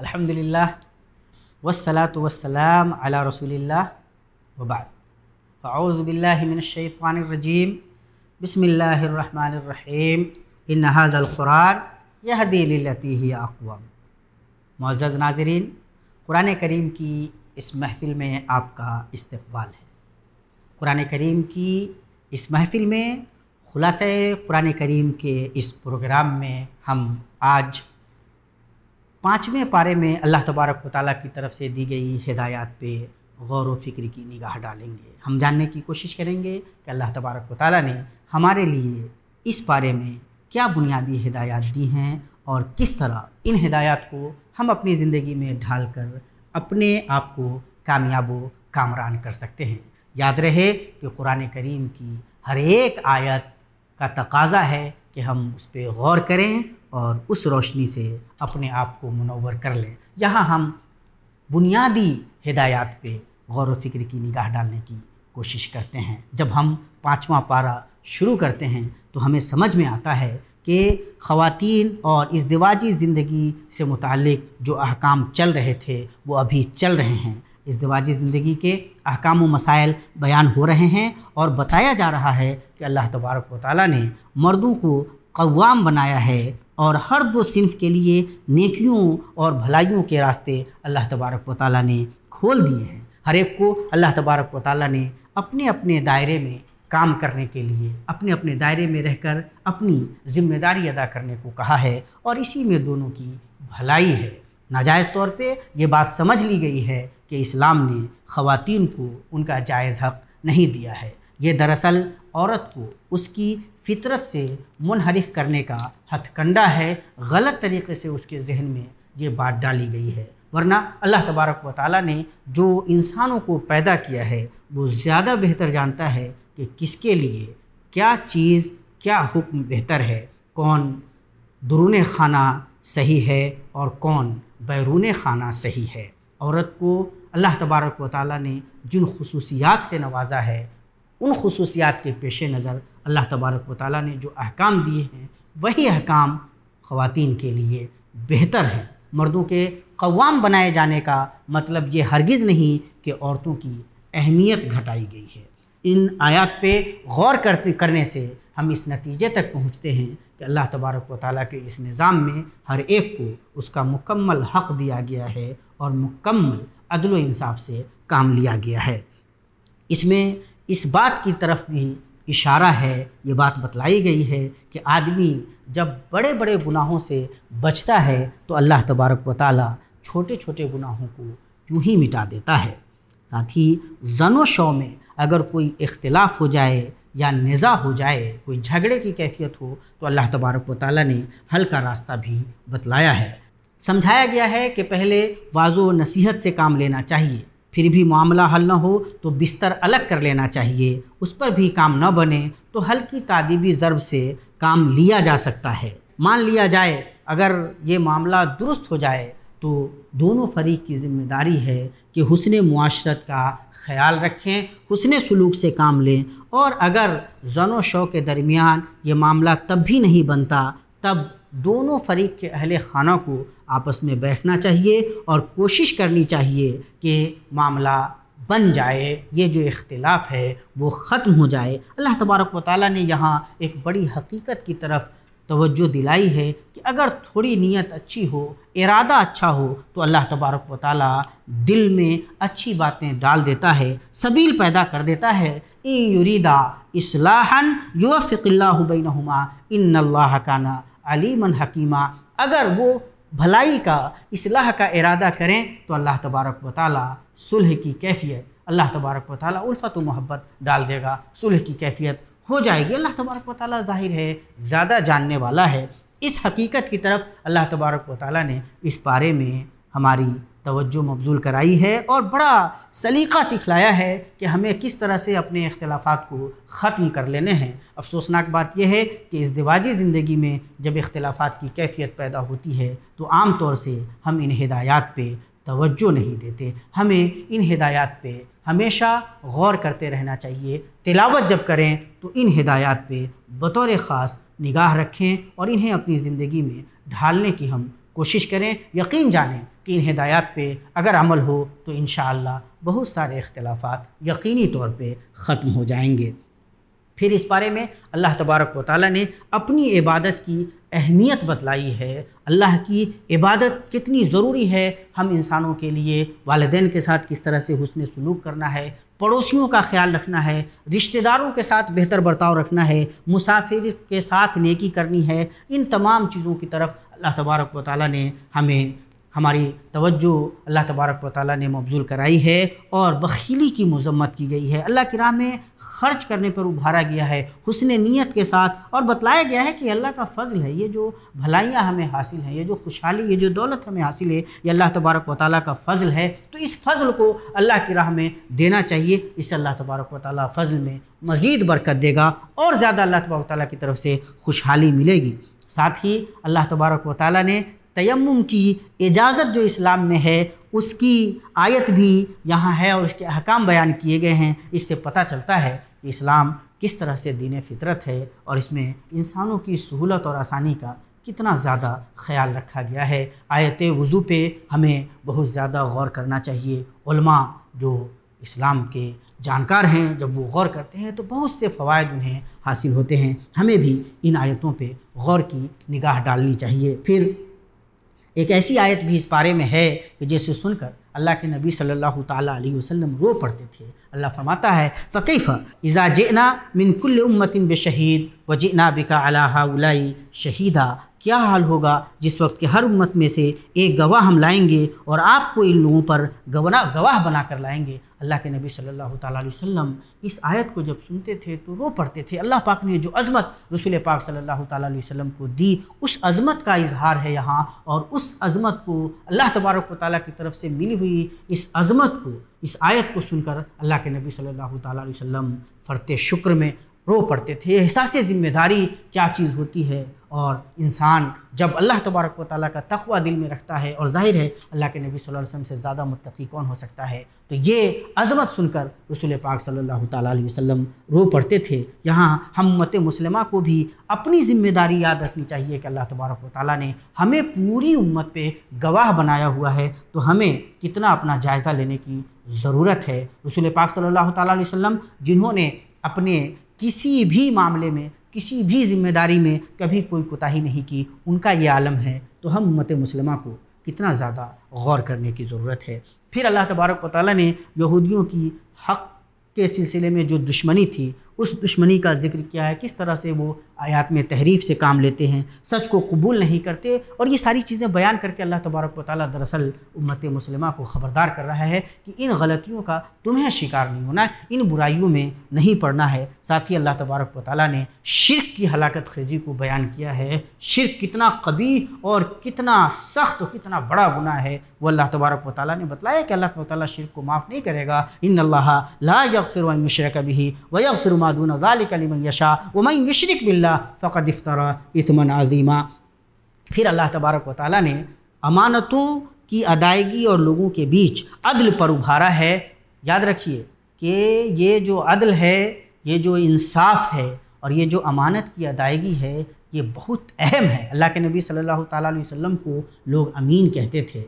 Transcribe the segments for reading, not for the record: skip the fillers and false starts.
الحمدللہ والصلاة والسلام علی رسول اللہ وبعد فاعوذ باللہ من الشیطان الرجیم بسم اللہ الرحمن الرحیم ان ھذا القرآن یہدی للتی ہی اقوم۔ معزز ناظرین، قرآن کریم کی اس محفل میں آپ کا استقبال ہے۔ قرآن کریم کی اس محفل میں خلاصہ قرآن کریم کے اس پروگرام میں ہم آج 5ویں پارے میں اللہ تبارک و تعالیٰ کی طرف سے دی گئی ہدایات پہ غور و فکر کی نگاہ ڈالیں گے۔ ہم جاننے کی کوشش کریں گے کہ اللہ تبارک و تعالیٰ نے ہمارے لیے اس پارے میں کیا بنیادی ہدایات دی ہیں اور کس طرح ان ہدایات کو ہم اپنی زندگی میں ڈھال کر اپنے آپ کو کامیاب و کامران کر سکتے ہیں۔ یاد رہے کہ قرآن کریم کی ہر ایک آیت کا تقاضا ہے کہ ہم اس پہ غور کریں اور اس روشنی سے اپنے آپ کو منور کر لیں۔ جہاں ہم بنیادی ہدایات پہ غور و فکر کی نگاہ ڈالنے کی کوشش کرتے ہیں، جب ہم 5واں پارہ شروع کرتے ہیں تو ہمیں سمجھ میں آتا ہے کہ خواتین اور ازدواجی زندگی سے متعلق جو احکام چل رہے تھے وہ ابھی چل رہے ہیں۔ ازدواجی زندگی کے احکام و مسائل بیان ہو رہے ہیں اور بتایا جا رہا ہے کہ اللہ تبارک و تعالیٰ نے مردوں کو قوام بنایا ہے اور ہر دو صنف کے لیے نیکیوں اور بھلائیوں کے راستے اللہ تبارک و تعالیٰ نے کھول دیے ہیں۔ ہر ایک کو اللہ تبارک و تعالیٰ نے اپنے اپنے دائرے میں کام کرنے کے لیے اپنے اپنے دائرے میں رہ کر اپنی ذمہ داری ادا کرنے کو کہا ہے، اور اسی میں دونوں کی بھلائی ہے۔ ناجائز طور پہ یہ بات سمجھ لی گئی ہے کہ اسلام نے خواتین کو ان کا جائز حق نہیں دیا ہے۔ یہ دراصل عورت کو اس کی فطرت سے منحرف کرنے کا ہتھ کنڈا ہے، غلط طریقے سے اس کے ذہن میں یہ بات ڈالی گئی ہے۔ ورنہ اللہ تبارک و تعالیٰ نے جو انسانوں کو پیدا کیا ہے وہ زیادہ بہتر جانتا ہے کہ کس کے لیے کیا چیز کیا حکم بہتر ہے، کون درون خانہ صحیح ہے اور کون بیرون خانہ صحیح ہے۔ عورت کو اللہ تبارک و تعالیٰ نے جن خصوصیات سے نوازا ہے، ان خصوصیات کے پیش نظر اللہ تبارک و تعالیٰ نے جو احکام دیے ہیں وہی احکام خواتین کے لیے بہتر ہیں۔ مردوں کے قوام بنائے جانے کا مطلب یہ ہرگز نہیں کہ عورتوں کی اہمیت گھٹائی گئی ہے۔ ان آیات پہ غور کرنے سے ہم اس نتیجے تک پہنچتے ہیں کہ اللہ تبارک و تعالیٰ کے اس نظام میں ہر ایک کو اس کا مکمل حق دیا گیا ہے اور مکمل عدل و انصاف سے کام لیا گیا ہے۔ اس میں اس بات کی طرف بھی اشارہ ہے، یہ بات بتلائی گئی ہے کہ آدمی جب بڑے بڑے گناہوں سے بچتا ہے تو اللہ تبارک و تعالیٰ چھوٹے چھوٹے گناہوں کو یوں ہی مٹا دیتا ہے۔ ساتھ ہی زن و شو میں اگر کوئی اختلاف ہو جائے یا نزاع ہو جائے، کوئی جھگڑے کی کیفیت ہو تو اللہ تبارک و تعالیٰ نے حل کا راستہ بھی بتلایا ہے۔ سمجھایا گیا ہے کہ پہلے واضح و نصیحت سے کام لینا چاہیے، پھر بھی معاملہ حل نہ ہو تو بستر الگ کر لینا چاہیے، اس پر بھی کام نہ بنے تو ہلکی تادیبی ضرب سے کام لیا جا سکتا ہے۔ مان لیا جائے اگر یہ معاملہ درست ہو جائے تو دونوں فریق کی ذمہ داری ہے کہ حسن معاشرت کا خیال رکھیں، حسن سلوک سے کام لیں، اور اگر زن و شو کے درمیان یہ معاملہ تب بھی نہیں بنتا تب دونوں فریق کے اہل خانہ کو آپس میں بیٹھنا چاہیے اور کوشش کرنی چاہیے کہ معاملہ بن جائے، یہ جو اختلاف ہے وہ ختم ہو جائے۔ اللہ تبارک و تعالیٰ نے یہاں ایک بڑی حقیقت کی طرف توجہ دلائی ہے کہ اگر تھوڑی نیت اچھی ہو، ارادہ اچھا ہو تو اللہ تبارک و تعالیٰ دل میں اچھی باتیں ڈال دیتا ہے، سبیل پیدا کر دیتا ہے۔ ان یریدا اصلاحا یوفق اللہ بینہما ان اللہ کان علیما حکیما، اگر وہ بھلائی کا اصلاح کا ارادہ کریں تو اللہ تبارک و تعالیٰ صلح کی کیفیت، اللہ تبارک و تعالیٰ الفت و محبت ڈال دے گا، صلح کی کیفیت ہو جائے گی۔ اللہ تبارک و تعالیٰ ظاہر ہے زیادہ جاننے والا ہے۔ اس حقیقت کی طرف اللہ تبارک و تعالیٰ نے اس پارے میں ہماری توجہ مبذول کرائی ہے اور بڑا سلیقہ سکھلایا ہے کہ ہمیں کس طرح سے اپنے اختلافات کو ختم کر لینے ہیں۔ افسوسناک بات یہ ہے کہ ازدواجی زندگی میں جب اختلافات کی کیفیت پیدا ہوتی ہے تو عام طور سے ہم ان ہدایات پہ توجہ نہیں دیتے۔ ہمیں ان ہدایات پہ ہمیشہ غور کرتے رہنا چاہیے، تلاوت جب کریں تو ان ہدایات پہ بطور خاص نگاہ رکھیں اور انہیں اپنی زندگی میں ڈھالنے کی ہم کوشش کریں، یقین جانیں کہ ان ہدایات پہ اگر عمل ہو تو انشاءاللہ بہت سارے اختلافات یقینی طور پہ ختم ہو جائیں گے۔ پھر اس بارے میں اللہ تبارک و تعالیٰ نے اپنی عبادت کی اہمیت بتلائی ہے، اللہ کی عبادت کتنی ضروری ہے ہم انسانوں کے لیے، والدین کے ساتھ کس طرح سے حسن سلوک کرنا ہے، پڑوسیوں کا خیال رکھنا ہے، رشتہ داروں کے ساتھ بہتر برتاؤ رکھنا ہے، مسافر کے ساتھ نیکی کرنی ہے۔ ان تمام چیزوں کی طرف اللہ تبارک و تعالیٰ نے ہماری توجہ اللہ تبارک و تعالیٰ نے مبذول کرائی ہے، اور بخیلی کی مذمت کی گئی ہے، اللہ کی راہ میں خرچ کرنے پر ابھارا گیا ہے حسن نیت کے ساتھ، اور بتلایا گیا ہے کہ اللہ کا فضل ہے، یہ جو بھلائیاں ہمیں حاصل ہیں، یہ جو خوشحالی، یہ جو دولت ہمیں حاصل ہے، یہ اللہ تبارک و تعالیٰ کا فضل ہے۔ تو اس فضل کو اللہ کی راہ میں دینا چاہیے، اس سے اللہ تبارک و تعالیٰ فضل میں مزید برکت دے گا اور زیادہ اللہ تبارک و تعالیٰ کی طرف سے خوشحالی ملے گی۔ ساتھ ہی اللہ تبارک و تعالیٰ نے تیمم کی اجازت جو اسلام میں ہے اس کی آیت بھی یہاں ہے اور اس کے احکام بیان کیے گئے ہیں۔ اس سے پتہ چلتا ہے کہ اسلام کس طرح سے دین فطرت ہے اور اس میں انسانوں کی سہولت اور آسانی کا کتنا زیادہ خیال رکھا گیا ہے۔ آیت وضو پہ ہمیں بہت زیادہ غور کرنا چاہیے۔ علماء جو اسلام کے جانکار ہیں جب وہ غور کرتے ہیں تو بہت سے فوائد انہیں حاصل ہوتے ہیں۔ ہمیں بھی ان آیتوں پہ غور کی نگاہ ڈالنی چاہیے۔ پھر ایک ایسی آیت بھی اس پارے میں ہے کہ جسے سن کر اللہ کے نبی صلی اللہ تعالیٰ علیہ وسلم رو پڑتے تھے۔ اللہ فرماتا ہے فَكَيْفَ إِذَا جِئْنَا مِن كُلِّ أُمَّةٍ بِشَهِيدٍ وَجِئْنَا بِكَ عَلَى هَؤُلَاءِ شَهِيدًا، کیا حال ہوگا جس وقت کہ ہر امت میں سے ایک گواہ ہم لائیں گے اور آپ کو ان لوگوں پر گواہ بنا کر لائیں گے۔ اللہ کے نبی صلی اللہ تعالیٰ علیہ وسلم اس آیت کو جب سنتے تھے تو رو پڑتے تھے۔ اللہ پاک نے جو عظمت رسول پاک صلی اللہ تعالیٰ علیہ وسلم کو دی، اس عظمت کا اظہار ہے یہاں، اور اس عظمت کو اللہ تبارک و تعالیٰ کی طرف سے ملی ہوئی اس عظمت کو، اس آیت کو سن کر اللہ کے نبی صلی اللہ تعالیٰ علیہ وسلم فرتے شکر میں رو پڑتے تھے۔ احساس ذمہ داری کیا چیز ہوتی ہے، اور انسان جب اللہ تبارک و تعالیٰ کا تقوی دل میں رکھتا ہے، اور ظاہر ہے اللہ کے نبی صلی اللہ علیہ وسلم سے زیادہ متقی کون ہو سکتا ہے، تو یہ عظمت سن کر رسول پاک صلی اللہ تعالیٰ علیہ وسلم رو پڑتے تھے۔ یہاں ہم امت مسلمہ کو بھی اپنی ذمہ داری یاد رکھنی چاہیے کہ اللہ تبارک و تعالیٰ نے ہمیں پوری امت پہ گواہ بنایا ہوا ہے، تو ہمیں کتنا اپنا جائزہ لینے کی ضرورت ہے۔ رسول پاک صلی اللہ تعالیٰ علیہ وسلم جنہوں نے اپنے کسی بھی معاملے میں، کسی بھی ذمہ داری میں کبھی کوئی کوتاہی نہیں کی، ان کا یہ عالم ہے، تو ہم امت مسلمہ کو کتنا زیادہ غور کرنے کی ضرورت ہے۔ پھر اللہ تبارک و تعالیٰ نے یہودیوں کی حق کے سلسلے میں جو دشمنی تھی، اس دشمنی کا ذکر کیا ہے، کس طرح سے وہ آیات میں تحریف سے کام لیتے ہیں، سچ کو قبول نہیں کرتے، اور یہ ساری چیزیں بیان کر کے اللہ تبارک و تعالیٰ دراصل امت مسلمہ کو خبردار کر رہا ہے کہ ان غلطیوں کا تمہیں شکار نہیں ہونا ہے، ان برائیوں میں نہیں پڑنا ہے۔ ساتھ ہی اللہ تبارک و تعالیٰ نے شرک کی ہلاکت خیزی کو بیان کیا ہے۔ شرک کتنا قبیح اور کتنا سخت اور کتنا بڑا گناہ ہے، وہ اللہ تبارک و تعالیٰ نے بتلایا کہ اللہ تعالیٰ شرک کو معاف نہیں کرے گا۔ ان اللہ لا یغفر ان یشرک بہ ویغفر ما دون ذلک لمن یشاء ومن یشرک باللہ فقد افتری اثما عظیما۔ پھر اللہ تبارک و تعالیٰ نے امانتوں کی ادائیگی اور لوگوں کے بیچ عدل پر ابھارا ہے۔ یاد رکھیے کہ یہ جو عدل ہے، یہ جو انصاف ہے، اور یہ جو امانت کی ادائیگی ہے، یہ بہت اہم ہے۔ اللہ کے نبی صلی اللہ تعالیٰ علیہ وسلم کو لوگ امین کہتے تھے،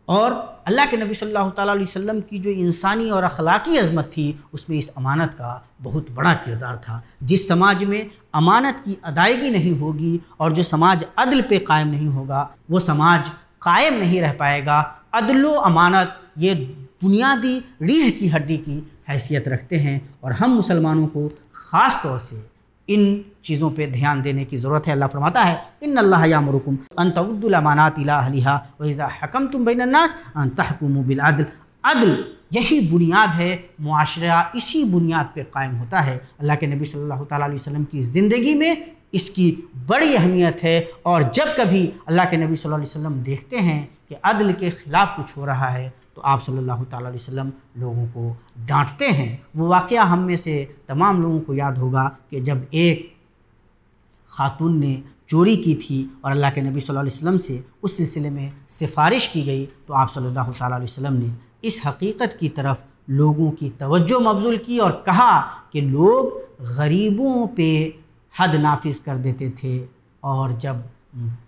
اور اللہ کے نبی صلی اللہ تعالیٰ علیہ وسلم کی جو انسانی اور اخلاقی عظمت تھی، اس میں اس امانت کا بہت بڑا کردار تھا۔ جس سماج میں امانت کی ادائیگی نہیں ہوگی اور جو سماج عدل پہ قائم نہیں ہوگا، وہ سماج قائم نہیں رہ پائے گا۔ عدل و امانت یہ بنیادی ریڑھ کی ہڈی کی حیثیت رکھتے ہیں، اور ہم مسلمانوں کو خاص طور سے ان چیزوں پہ دھیان دینے کی ضرورت ہے۔ اللہ فرماتا ہے ان اللہ یامرکم ان تعدوا الامانات الی اہلھا واذا حکمتم بین الناس ان تحکموا بالعدل۔ عدل یہی بنیاد ہے، معاشرہ اسی بنیاد پہ قائم ہوتا ہے۔ اللہ کے نبی صلی اللہ تعالیٰ علیہ وسلم کی زندگی میں اس کی بڑی اہمیت ہے، اور جب کبھی اللہ کے نبی صلی اللہ علیہ وسلم دیکھتے ہیں کہ عدل کے خلاف کچھ ہو رہا ہے تو آپ صلی اللہ تعالیٰ علیہ وسلم لوگوں کو ڈانٹتے ہیں۔ وہ واقعہ ہم میں سے تمام لوگوں کو یاد ہوگا کہ جب ایک خاتون نے چوری کی تھی اور اللہ کے نبی صلی اللہ علیہ وسلم سے اس سلسلے میں سفارش کی گئی، تو آپ صلی اللہ تعالیٰ علیہ وسلم نے اس حقیقت کی طرف لوگوں کی توجہ مبذول کی اور کہا کہ لوگ غریبوں پہ حد نافذ کر دیتے تھے، اور جب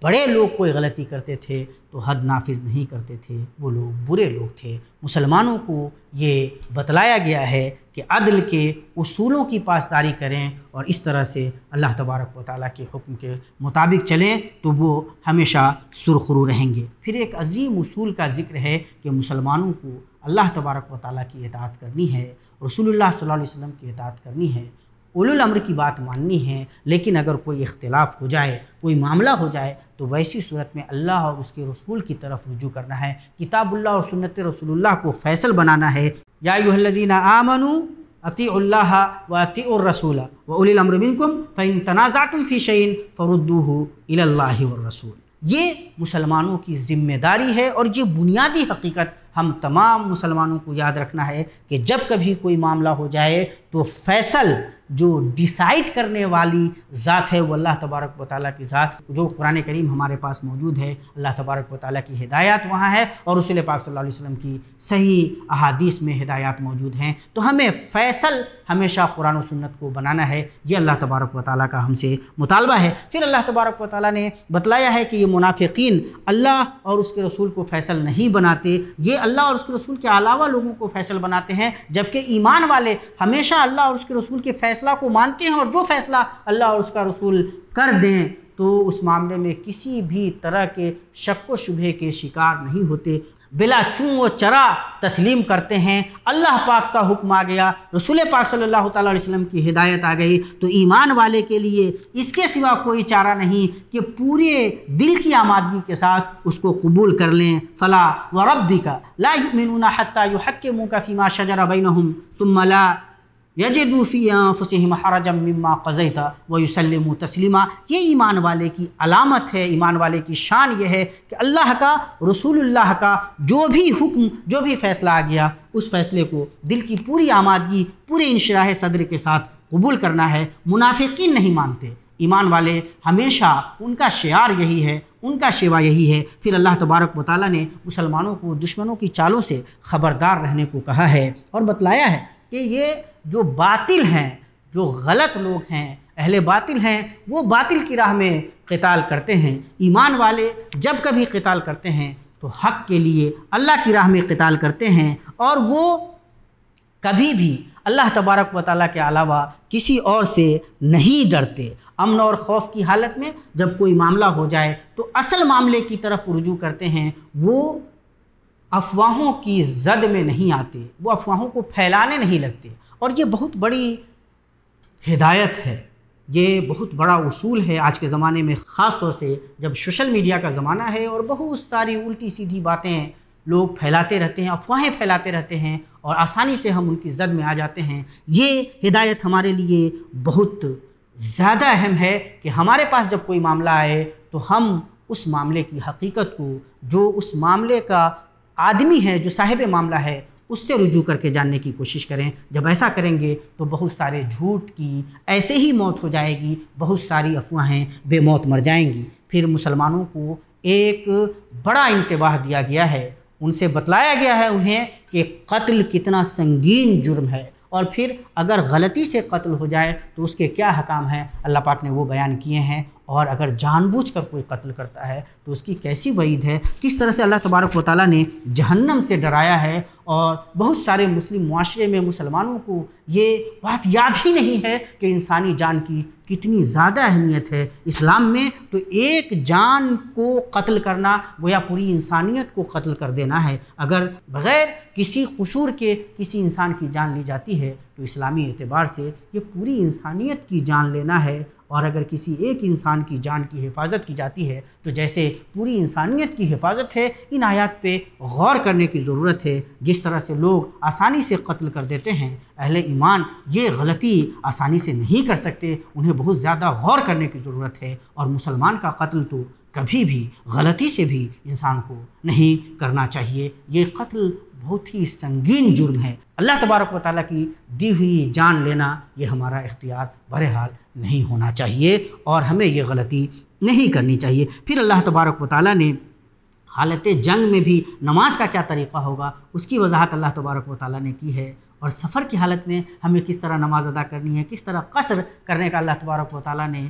بڑے لوگ کوئی غلطی کرتے تھے تو حد نافذ نہیں کرتے تھے، وہ لوگ برے لوگ تھے۔ مسلمانوں کو یہ بتلایا گیا ہے کہ عدل کے اصولوں کی پاسداری کریں اور اس طرح سے اللہ تبارک و تعالیٰ کے حکم کے مطابق چلیں تو وہ ہمیشہ سرخرو رہیں گے۔ پھر ایک عظیم اصول کا ذکر ہے کہ مسلمانوں کو اللہ تبارک و تعالیٰ کی اطاعت کرنی ہے، رسول اللہ صلی اللہ علیہ وسلم کی اطاعت کرنی ہے، اولو الامر کی بات ماننی ہے، لیکن اگر کوئی اختلاف ہو جائے، کوئی معاملہ ہو جائے تو ویسی صورت میں اللہ اور اس کے رسول کی طرف رجوع کرنا ہے، کتاب اللہ اور سنت رسول اللہ کو فیصل بنانا ہے۔ یا ایھا الذین آمنوا اطیعوا اللہ واطیعوا الرسول واولی الامر منکم فإن تنازعتم فی شیء فردوہ الی اللہ والرسول۔ یہ مسلمانوں کی ذمہ داری ہے اور یہ بنیادی حقیقت ہم تمام مسلمانوں کو یاد رکھنا ہے کہ جب کبھی کوئی معاملہ ہو جائے تو فیصل جو ڈیسائیڈ کرنے والی ذات ہے وہ اللہ تبارک و تعالیٰ کی ذات، جو قرآن کریم ہمارے پاس موجود ہے، اللہ تبارک و تعالیٰ کی ہدایات وہاں ہے اور رسول پاک صلی اللہ علیہ وسلم کی صحیح احادیث میں ہدایات موجود ہیں، تو ہمیں فیصل ہمیشہ قرآن و سنت کو بنانا ہے، یہ اللہ تبارک و تعالیٰ کا ہم سے مطالبہ ہے۔ پھر اللہ تبارک و تعالیٰ نے بتلایا ہے کہ یہ منافقین اللہ اور اس کے رسول کو فیصل نہیں بناتے، یہ اللہ اور اس کے رسول کے علاوہ لوگوں کو فیصل بناتے ہیں، جبکہ ایمان والے ہمیشہ اللہ اور اس کے رسول کے فیصلہ کو مانتے ہیں اور جو فیصلہ اللہ اور اس کا رسول کر دیں تو اس معاملے میں کسی بھی طرح کے شک و شبہے کے شکار نہیں ہوتے، بلا چوں و چرا تسلیم کرتے ہیں۔ اللہ پاک کا حکم آ گیا، رسول پاک صلی اللہ تعالیٰ علیہ وسلم کی ہدایت آ گئی تو ایمان والے کے لیے اس کے سوا کوئی چارہ نہیں کہ پورے دل کی آمادگی کے ساتھ اس کو قبول کر لیں۔ فلا وربک لا یؤمنون حتی یحکموک فیما شجر بینہم ثم لا یجدوا فی انفسہم حرجا مما قضیت ویسلموا تسلیما۔ یہ ایمان والے کی علامت ہے، ایمان والے کی شان یہ ہے کہ اللہ کا، رسول اللہ کا جو بھی حکم، جو بھی فیصلہ آ گیا اس فیصلے کو دل کی پوری آمادگی، پورے انشراح صدر کے ساتھ قبول کرنا ہے۔ منافقین نہیں مانتے، ایمان والے ہمیشہ ان کا شعار یہی ہے، ان کا شیوا یہی ہے۔ پھر اللہ تبارک و تعالیٰ نے مسلمانوں کو دشمنوں کی چالوں سے خبردار رہنے کو کہا ہے اور بتلایا ہے کہ یہ جو باطل ہیں، جو غلط لوگ ہیں، اہل باطل ہیں، وہ باطل کی راہ میں قتال کرتے ہیں۔ ایمان والے جب کبھی قتال کرتے ہیں تو حق کے لیے اللہ کی راہ میں قتال کرتے ہیں اور وہ کبھی بھی اللہ تبارک و تعالیٰ کے علاوہ کسی اور سے نہیں ڈرتے۔ امن اور خوف کی حالت میں جب کوئی معاملہ ہو جائے تو اصل معاملے کی طرف رجوع کرتے ہیں، وہ افواہوں کی زد میں نہیں آتے، وہ افواہوں کو پھیلانے نہیں لگتے، اور یہ بہت بڑی ہدایت ہے، یہ بہت بڑا اصول ہے آج کے زمانے میں، خاص طور سے جب سوشل میڈیا کا زمانہ ہے اور بہت ساری الٹی سیدھی باتیں لوگ پھیلاتے رہتے ہیں، افواہیں پھیلاتے رہتے ہیں اور آسانی سے ہم ان کی زد میں آ جاتے ہیں۔ یہ ہدایت ہمارے لیے بہت زیادہ اہم ہے کہ ہمارے پاس جب کوئی معاملہ آئے تو ہم اس معاملے کی حقیقت کو، جو اس معاملے کا آدمی ہے، جو صاحب معاملہ ہے، اس سے رجوع کر کے جاننے کی کوشش کریں۔ جب ایسا کریں گے تو بہت سارے جھوٹ کی ایسے ہی موت ہو جائے گی، بہت ساری افواہیں بے موت مر جائیں گی۔ پھر مسلمانوں کو ایک بڑا انتباہ دیا گیا ہے، ان سے بتلایا گیا ہے انہیں کہ قتل کتنا سنگین جرم ہے، اور پھر اگر غلطی سے قتل ہو جائے تو اس کے کیا احکام ہیں، اللہ پاک نے وہ بیان کیے ہیں، اور اگر جان بوجھ کر کوئی قتل کرتا ہے تو اس کی کیسی وعید ہے، کس طرح سے اللہ تبارک و تعالیٰ نے جہنم سے ڈرایا ہے۔ اور بہت سارے مسلم معاشرے میں مسلمانوں کو یہ بات یاد ہی نہیں ہے کہ انسانی جان کی کتنی زیادہ اہمیت ہے اسلام میں، تو ایک جان کو قتل کرنا گویا پوری انسانیت کو قتل کر دینا ہے۔ اگر بغیر کسی قصور کے کسی انسان کی جان لی جاتی ہے تو اسلامی اعتبار سے یہ پوری انسانیت کی جان لینا ہے، اور اگر کسی ایک انسان کی جان کی حفاظت کی جاتی ہے تو جیسے پوری انسانیت کی حفاظت ہے۔ ان آیات پہ غور کرنے کی ضرورت ہے۔ جس طرح سے لوگ آسانی سے قتل کر دیتے ہیں، اہل ایمان یہ غلطی آسانی سے نہیں کر سکتے، انہیں بہت زیادہ غور کرنے کی ضرورت ہے، اور مسلمان کا قتل تو کبھی بھی غلطی سے بھی انسان کو نہیں کرنا چاہیے۔ یہ قتل بہت ہی سنگین جرم ہے۔ اللہ تبارک و تعالیٰ کی دی ہوئی جان لینا یہ ہمارا اختیار بہرحال نہیں ہونا چاہیے، اور ہمیں یہ غلطی نہیں کرنی چاہیے۔ پھر اللہ تبارک و تعالیٰ نے حالت جنگ میں بھی نماز کا کیا طریقہ ہوگا اس کی وضاحت اللہ تبارک و تعالیٰ نے کی ہے، اور سفر کی حالت میں ہمیں کس طرح نماز ادا کرنی ہے، کس طرح قصر کرنے کا اللہ تبارک و تعالیٰ نے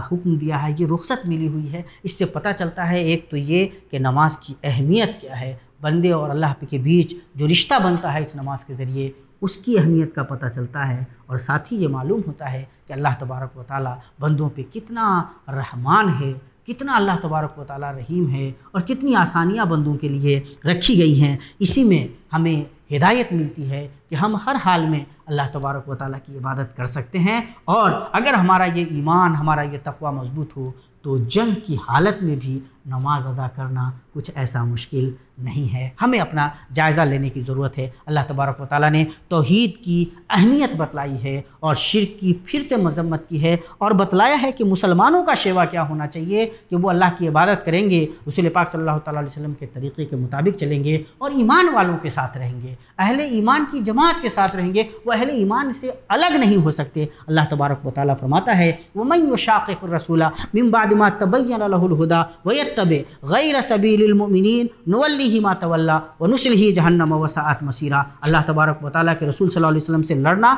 حکم دیا ہے، یہ رخصت ملی ہوئی ہے۔ اس سے پتہ چلتا ہے ایک تو یہ کہ نماز کی اہمیت کیا ہے، بندے اور اللہ کے بیچ جو رشتہ بنتا ہے اس نماز کے ذریعے اس کی اہمیت کا پتہ چلتا ہے، اور ساتھ ہی یہ معلوم ہوتا ہے کہ اللہ تبارک و تعالیٰ بندوں پہ کتنا رحمان ہے، کتنا اللہ تبارک و تعالیٰ رحیم ہے، اور کتنی آسانیاں بندوں کے لیے رکھی گئی ہیں۔ اسی میں ہمیں ہدایت ملتی ہے کہ ہم ہر حال میں اللہ تبارک و تعالیٰ کی عبادت کر سکتے ہیں، اور اگر ہمارا یہ ایمان، ہمارا یہ تقوی مضبوط ہو تو جنگ کی حالت میں بھی نماز ادا کرنا کچھ ایسا مشکل نہیں ہے۔ ہمیں اپنا جائزہ لینے کی ضرورت ہے۔ اللہ تبارک و تعالیٰ نے توحید کی اہمیت بتلائی ہے اور شرک کی پھر سے مذمت کی ہے، اور بتلایا ہے کہ مسلمانوں کا شیوا کیا ہونا چاہیے کہ وہ اللہ کی عبادت کریں گے، رسول پاک صلی اللہ تعالیٰ علیہ وسلم کے طریقے کے مطابق چلیں گے، اور ایمان والوں کے ساتھ رہیں گے، اہل ایمان کی جماعت کے ساتھ رہیں گے، وہ اہل ایمان سے الگ نہیں ہو سکتے۔ اللہ تبارک و تعالیٰ فرماتا ہے وَمَن يُشَاقِقِ الرَّسُولَ مِن بَعْدِ مَا تَبَيَّنَ لَهُ الْهُدَى وَيَتَّبِعْ غَيْرَ سَبِيلِ الْمُؤْمِنِينَ نُوَلِّهِ مَا تَوَلَّى وَنُصْلِهِ جَهَنَّمَ وَسَاءَتْ مَصِيرًا۔ اللہ تبارک و تعالیٰ کے رسول صلی اللہ علیہ وسلم سے لڑنا،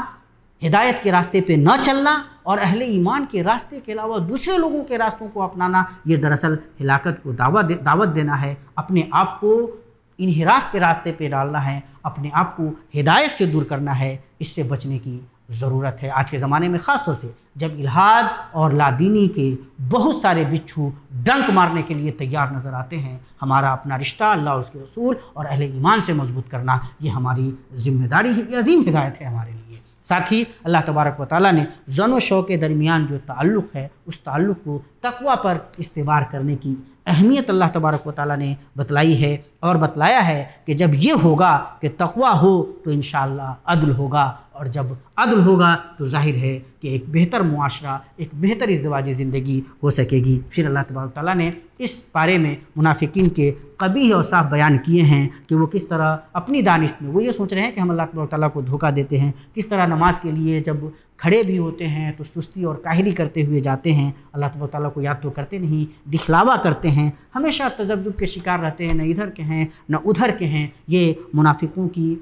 ہدایت کے راستے پہ نہ چلنا، اور اہل ایمان کے راستے کے علاوہ دوسرے لوگوں کے راستوں کو اپنانا، یہ دراصل ہلاکت کو دعوت دینا ہے، اپنے آپ کو انحراف کے راستے پہ ڈالنا ہے، اپنے آپ کو ہدایت سے دور کرنا ہے۔ اس سے بچنے کی ضرورت ہے۔ آج کے زمانے میں خاص طور سے جب الحاد اور لادینی کے بہت سارے بچھو ڈنک مارنے کے لیے تیار نظر آتے ہیں، ہمارا اپنا رشتہ اللہ اور اس کے رسول اور اہل ایمان سے مضبوط کرنا، یہ ہماری ذمہ داری ہے، یہ عظیم ہدایت ہے ہمارے لیے۔ ساتھ ہی اللہ تبارک و تعالیٰ نے زن و شو کے درمیان جو تعلق ہے، اس تعلق کو تقوی پر استوار کرنے کی اہمیت اللہ تبارک و تعالیٰ نے بتلائی ہے، اور بتلایا ہے کہ جب یہ ہوگا کہ تقوی ہو تو انشاءاللہ عدل ہوگا، اور جب عدل ہوگا تو ظاہر ہے کہ ایک بہتر معاشرہ، ایک بہتر ازدواجی زندگی ہو سکے گی۔ پھر اللہ تبارک و تعالیٰ نے اس پارے میں منافقین کے قبیح اور صاف بیان کیے ہیں کہ وہ کس طرح اپنی دانست میں وہ یہ سوچ رہے ہیں کہ ہم اللہ تبارک و تعالیٰ کو دھوکہ دیتے ہیں، کس طرح نماز کے لیے جب کھڑے بھی ہوتے ہیں تو سستی اور کاہلی کرتے ہوئے جاتے ہیں، اللہ تبارک و تعالیٰ کو یاد تو کرتے نہیں، دکھلاوا کرتے ہیں، ہمیشہ تذبذب کے شکار رہتے ہیں، نہ ادھر کے ہیں نہ ادھر کے ہیں۔ یہ منافقوں کی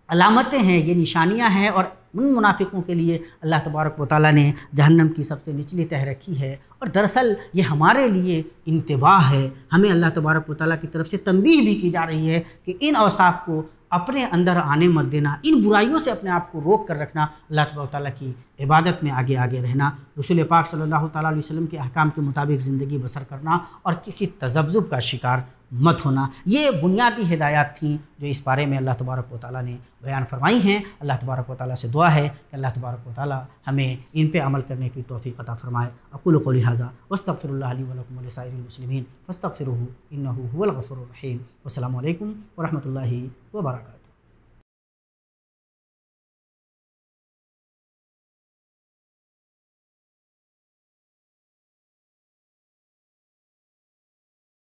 علامتیں ہیں، یہ نشانیاں ہیں، اور ان منافقوں کے لیے اللہ تبارک و تعالیٰ نے جہنم کی سب سے نچلی تہ رکھی ہے، اور دراصل یہ ہمارے لیے انتباہ ہے، ہمیں اللہ تبارک و تعالیٰ کی طرف سے تنبیہ بھی کی جا رہی ہے کہ ان اوصاف کو اپنے اندر آنے مت دینا، ان برائیوں سے اپنے آپ کو روک کر رکھنا، اللہ تبارک و تعالیٰ کی عبادت میں آگے رہنا، رسول پاک صلی اللہ تعالیٰ علیہ وسلم کے احکام کے مطابق زندگی بسر کرنا، اور کسی تذبذب کا شکار مت ہونا۔ یہ بنیادی ہدایات تھیں جو اس بارے میں اللہ تبارک و تعالیٰ نے بیان فرمائی ہیں۔ اللہ تبارک و تعالیٰ سے دعا ہے کہ اللہ تبارک و تعالیٰ ہمیں ان پہ عمل کرنے کی توفیق عطا فرمائے۔ اقول قولی ھذا واستغفر اللہ لی ولکم ولسائر المسلمین فاستغفروہ انہ ھو الغفور الرحیم۔ والسلام علیکم ورحمۃ اللہ وبرکاتہ۔